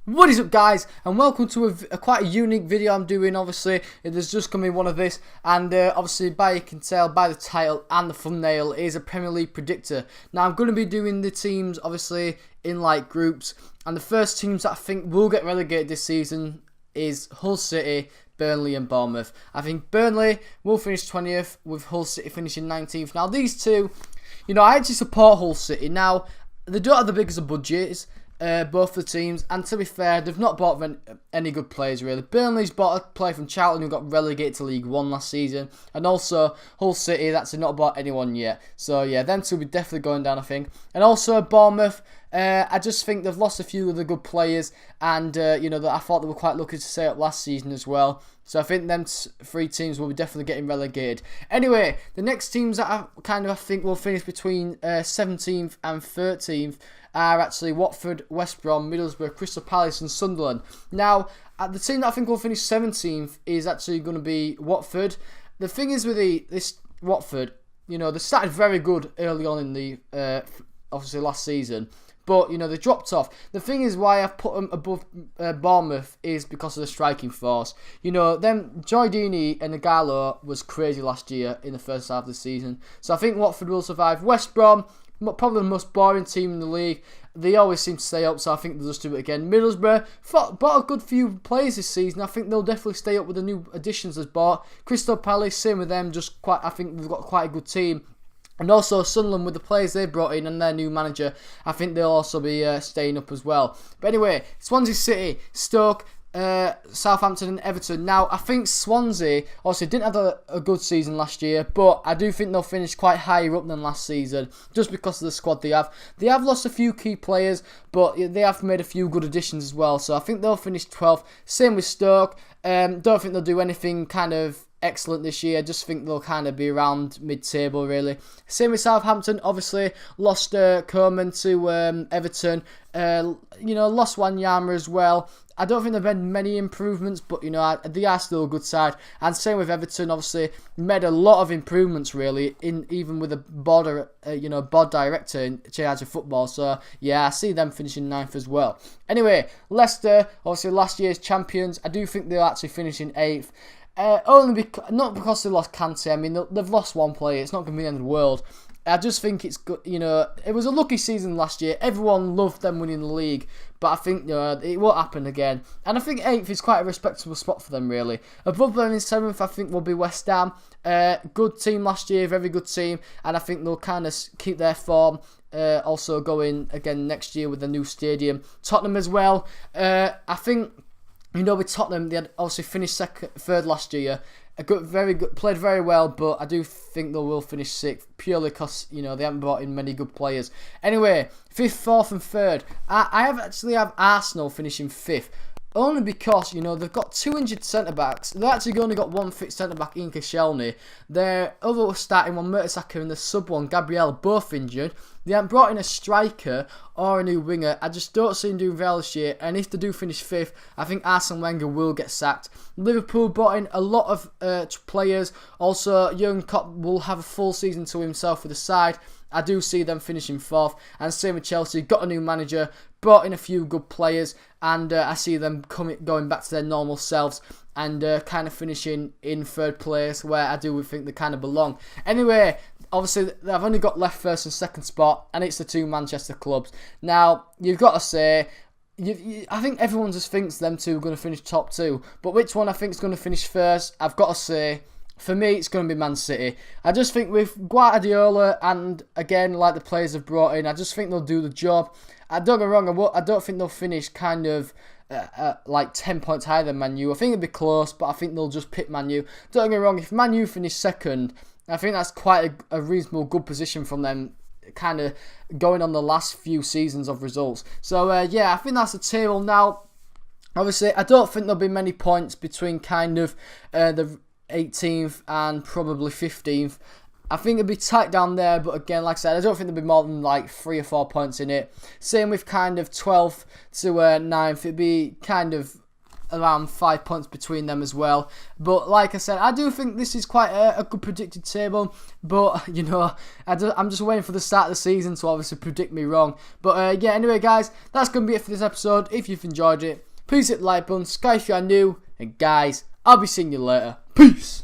What is up, guys, and welcome to a quite a unique video I'm doing. Obviously there's just going to be one of this, and obviously you can tell by the title and the thumbnail, it is a Premier League predictor. Now I'm going to be doing the teams obviously in like groups, and the first teams that I think will get relegated this season is Hull City, Burnley and Bournemouth. I think Burnley will finish 20th with Hull City finishing 19th. Now these two, I actually support Hull City. Now they don't have the biggest of budgets, both the teams, and to be fair, they've not bought any good players really. Burnley's bought a player from Charlton who got relegated to League One last season, and also Hull City, that's not bought anyone yet. So yeah, them two will be definitely going down, I think. And also Bournemouth, I just think they've lost a few of the good players, and that I thought they were quite lucky to stay up last season as well. So I think them three teams will be definitely getting relegated. Anyway, the next teams that I think will finish between 17th and 13th are actually Watford, West Brom, Middlesbrough, Crystal Palace and Sunderland. Now, the team that I think will finish 17th is actually going to be Watford. The thing is with this Watford, they started very good early on in the obviously last season, but they dropped off. The thing is why I've put them above Bournemouth is because of the striking force. Them Joy Deeney and Nagalo was crazy last year in the first half of the season. So I think Watford will survive. West Brom, probably the most boring team in the league. They always seem to stay up, so I think they'll just do it again. Middlesbrough bought a good few players this season. I think they'll definitely stay up with the new additions they've bought. Crystal Palace, same with them. I think they've got quite a good team. And also Sunderland, with the players they brought in and their new manager, I think they'll also be staying up as well. But anyway, Swansea City, Stoke, Southampton and Everton. Now, I think Swansea obviously didn't have a good season last year, but I do think they'll finish quite higher up than last season, just because of the squad they have. They have lost a few key players, but they have made a few good additions as well, so I think they'll finish 12th. Same with Stoke. Don't think they'll do anything kind of excellent this year. I just think they'll kind of be around mid-table really. Same with Southampton, obviously lost Coleman to Everton. Lost Wanyama as well. I don't think they've made many improvements, but they are still a good side. And same with Everton, obviously made a lot of improvements really, even with a board director in charge of football. So yeah, I see them finishing 9th as well. Anyway, Leicester, obviously last year's champions. I do think they'll actually finish in 8th. Not because they lost Kante. I mean, they've lost one player. It's not going to be the end of the world. I just think it's good. It was a lucky season last year. Everyone loved them winning the league, but I think it won't happen again. And I think 8th is quite a respectable spot for them, really. Above them in 7th, I think will be West Ham. Good team last year, very good team, and I think they'll kind of keep their form. Also going again next year with the new stadium. Tottenham as well. I think. With Tottenham, they had obviously finished third last year. Very good, played very well, but I do think they will finish 6th purely because they haven't brought in many good players. Anyway, 5th, 4th, and 3rd. I have Arsenal finishing 5th. Only because, they've got 2 injured centre-backs. They've actually only got 1 fit centre-back, Ian Koscielny. Their other starting one, Mertesacker, and the sub one, Gabriel, both injured. They haven't brought in a striker or a new winger. I just don't see them doing well this year. And if they do finish 5th, I think Arsene Wenger will get sacked. Liverpool brought in a lot of players. Also, Jurgen Klopp will have a full season to himself with the side. I do see them finishing 4th. And same with Chelsea. Got a new manager. Brought in a few good players. And I see them going back to their normal selves. And kind of finishing in 3rd place, where I do think they kind of belong. Anyway, obviously they've only got left, 1st and 2nd spot. And it's the 2 Manchester clubs. Now, you've got to say, I think everyone just thinks them two are going to finish top 2. But which one I think is going to finish first, I've got to say, for me, it's going to be Man City. I just think with Guardiola and, again, like the players have brought in, I just think they'll do the job. Don't get me wrong, I don't think they'll finish kind of like 10 points higher than Man U. I think it'll be close, but I think they'll just pick Man U. Don't get me wrong, if Man U finish 2nd, I think that's quite a reasonable, good position from them, kind of going on the last few seasons of results. So, yeah, I think that's the table now. Obviously, I don't think there'll be many points between kind of the 18th and probably 15th. I think it'd be tight down there, but again, like I said, I don't think there'll be more than like 3 or 4 points in it. Same with kind of 12th to 9th. It'd be kind of around 5 points between them as well. But like I said, I do think this is quite a good predicted table. But, you know, I'm just waiting for the start of the season to obviously predict me wrong. But yeah, anyway guys, that's going to be it for this episode. If you've enjoyed it, please hit the like button, subscribe if you are new. And guys, I'll be seeing you later. Peace!